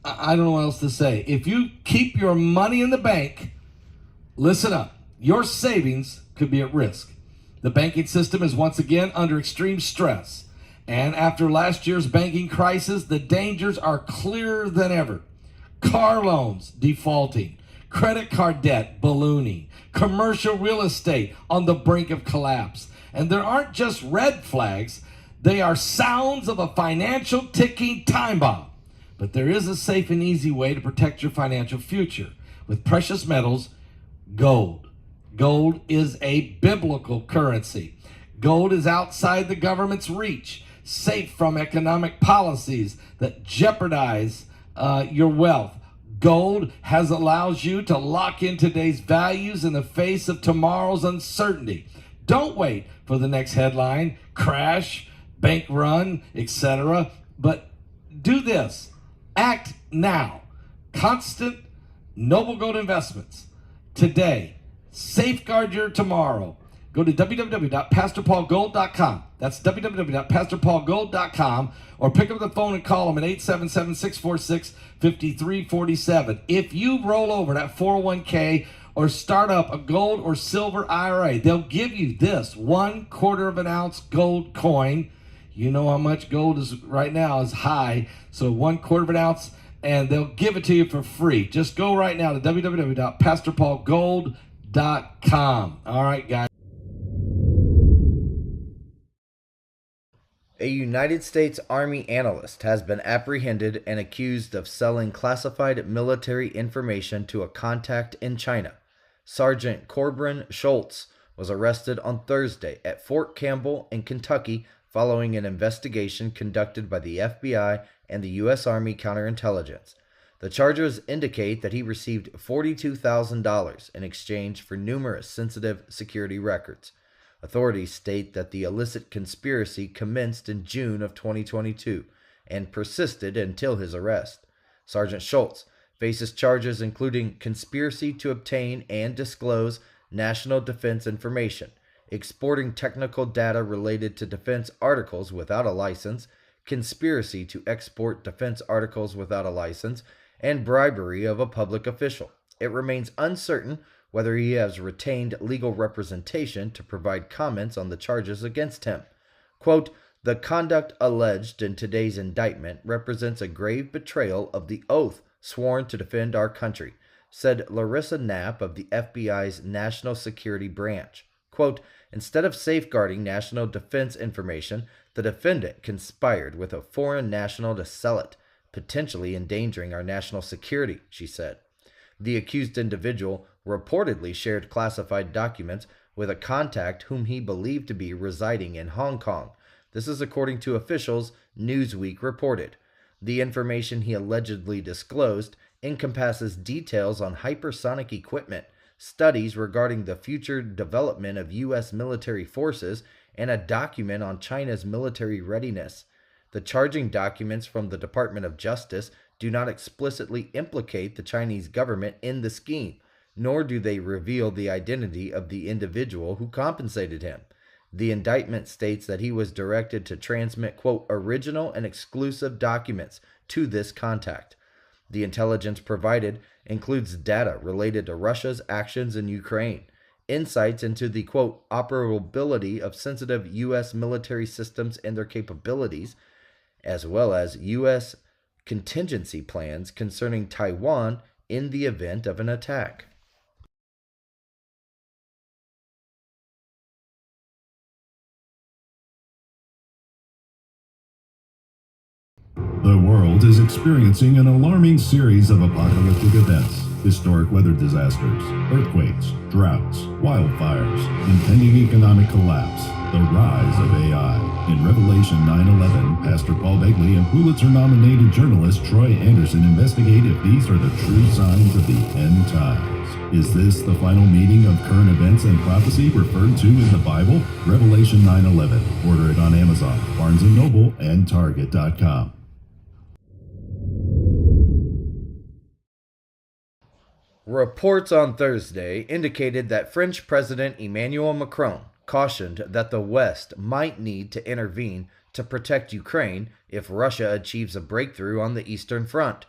I don't know what else to say. If you keep your money in the bank, listen up, your savings could be at risk. The banking system is once again under extreme stress. And after last year's banking crisis, the dangers are clearer than ever. Car loans defaulting, credit card debt ballooning, commercial real estate on the brink of collapse. And there aren't just red flags, they are sounds of a financial ticking time bomb. But there is a safe and easy way to protect your financial future with precious metals, gold. Gold is a biblical currency. Gold is outside the government's reach, safe from economic policies that jeopardize your wealth. Gold allows you to lock in today's values in the face of tomorrow's uncertainty. Don't wait for the next headline, crash, bank run, etc. But do this. Act now. Constant Noble Gold Investments. Today. Safeguard your tomorrow. Go to www.pastorpaulgold.com. That's www.pastorpaulgold.com, or pick up the phone and call them at 877-646-5347. If you roll over that 401k or start up a gold or silver IRA, they'll give you this 1/4 of an ounce gold coin. You know how much gold is right now is high, so 1/4 of an ounce, and they'll give it to you for free. Just go right now to www.pastorpaulgold.com. All right, guys. A United States Army analyst has been apprehended and accused of selling classified military information to a contact in China. Sergeant Corbin Schultz was arrested on Thursday at Fort Campbell in Kentucky following an investigation conducted by the FBI and the U.S. Army counterintelligence. The charges indicate that he received $42,000 in exchange for numerous sensitive security records. Authorities state that the illicit conspiracy commenced in June of 2022 and persisted until his arrest. Sergeant Schultz faces charges including conspiracy to obtain and disclose national defense information, exporting technical data related to defense articles without a license, conspiracy to export defense articles without a license, and bribery of a public official. It remains uncertain whether he has retained legal representation to provide comments on the charges against him. Quote, "The conduct alleged in today's indictment represents a grave betrayal of the oath sworn to defend our country," said Larissa Knapp of the FBI's National Security Branch. Quote, "Instead of safeguarding national defense information, the defendant conspired with a foreign national to sell it, potentially endangering our national security," she said. The accused individual reportedly shared classified documents with a contact whom he believed to be residing in Hong Kong. This is according to officials Newsweek reported. The information he allegedly disclosed encompasses details on hypersonic equipment, studies regarding the future development of U.S. military forces, and a document on China's military readiness. The charging documents from the Department of Justice do not explicitly implicate the Chinese government in the scheme, nor do they reveal the identity of the individual who compensated him. The indictment states that he was directed to transmit, quote, "original and exclusive documents" to this contact. The intelligence provided includes data related to Russia's actions in Ukraine, insights into the, quote, "operability of sensitive U.S. military systems and their capabilities," as well as U.S. contingency plans concerning Taiwan in the event of an attack. The world is experiencing an alarming series of apocalyptic events. Historic weather disasters, earthquakes, droughts, wildfires, impending economic collapse, the rise of AI. In Revelation 9/11, Pastor Paul Begley and Pulitzer-nominated journalist Troy Anderson investigate if these are the true signs of the end times. Is this the final meeting of current events and prophecy referred to in the Bible? Revelation 9/11. Order it on Amazon, Barnes & Noble, and Target.com. Reports on Thursday indicated that French President Emmanuel Macron cautioned that the West might need to intervene to protect Ukraine if Russia achieves a breakthrough on the Eastern Front.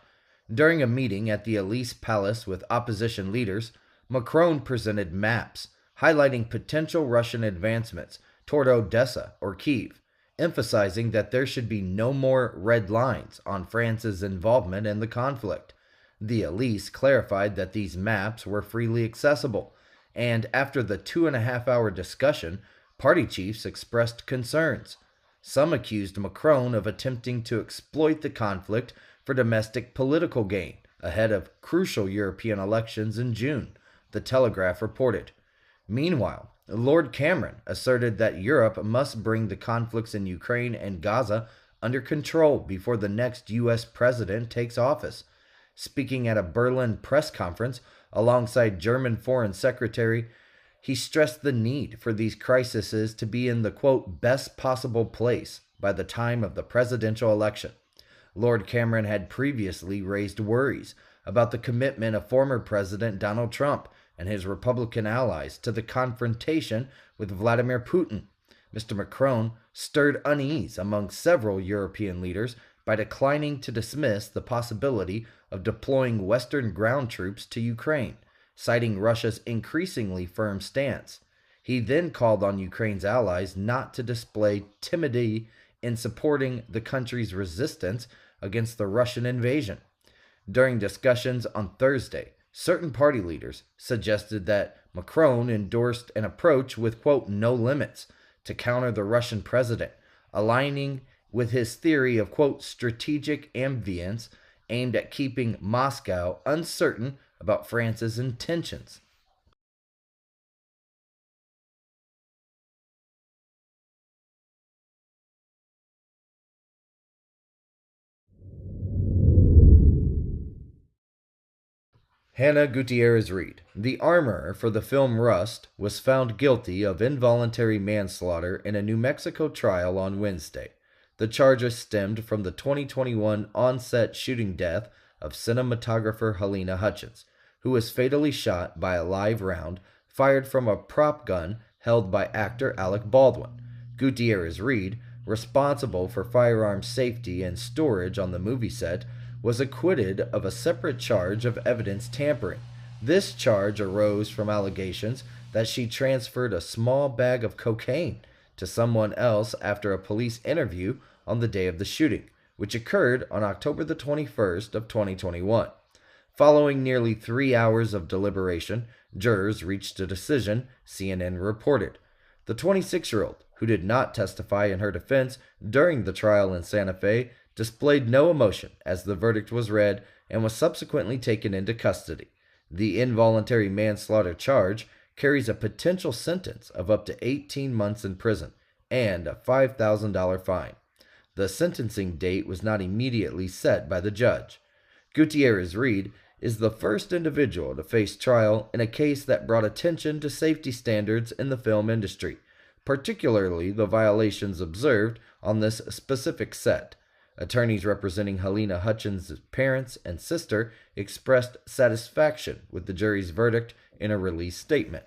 During a meeting at the Elysee Palace with opposition leaders, Macron presented maps highlighting potential Russian advancements toward Odessa or Kyiv, emphasizing that there should be no more red lines on France's involvement in the conflict. The Elysee clarified that these maps were freely accessible, and after the 2.5-hour discussion, party chiefs expressed concerns. Some accused Macron of attempting to exploit the conflict for domestic political gain ahead of crucial European elections in June, the Telegraph reported. Meanwhile, Lord Cameron asserted that Europe must bring the conflicts in Ukraine and Gaza under control before the next U.S. president takes office. Speaking at a Berlin press conference alongside German Foreign Secretary, he stressed the need for these crises to be in the, quote, best possible place by the time of the presidential election. Lord Cameron had previously raised worries about the commitment of former President Donald Trump and his Republican allies to the confrontation with Vladimir Putin. Mr. Macron stirred unease among several European leaders by declining to dismiss the possibility of deploying Western ground troops to Ukraine, citing Russia's increasingly firm stance. He then called on Ukraine's allies not to display timidity in supporting the country's resistance against the Russian invasion. During discussions on Thursday, certain party leaders suggested that Macron endorsed an approach with, quote, no limits to counter the Russian president, aligning with his theory of, quote, strategic ambience aimed at keeping Moscow uncertain about France's intentions. Hannah Gutierrez-Reed, the armorer for the film Rust, was found guilty of involuntary manslaughter in a New Mexico trial on Wednesday. The charges stemmed from the 2021 on-set shooting death of cinematographer Helena Hutchins, who was fatally shot by a live round fired from a prop gun held by actor Alec Baldwin. Gutierrez-Reed, responsible for firearm safety and storage on the movie set, was acquitted of a separate charge of evidence tampering. This charge arose from allegations that she transferred a small bag of cocaine to someone else after a police interview on the day of the shooting, which occurred on October the 21st of 2021. Following nearly 3 hours of deliberation, jurors reached a decision, CNN reported. The 26-year-old, who did not testify in her defense during the trial in Santa Fe, displayed no emotion as the verdict was read and was subsequently taken into custody. The involuntary manslaughter charge carries a potential sentence of up to 18 months in prison and a $5,000 fine. The sentencing date was not immediately set by the judge. Gutierrez-Reed is the first individual to face trial in a case that brought attention to safety standards in the film industry, particularly the violations observed on this specific set. Attorneys representing Helena Hutchins' parents and sister expressed satisfaction with the jury's verdict in a release statement.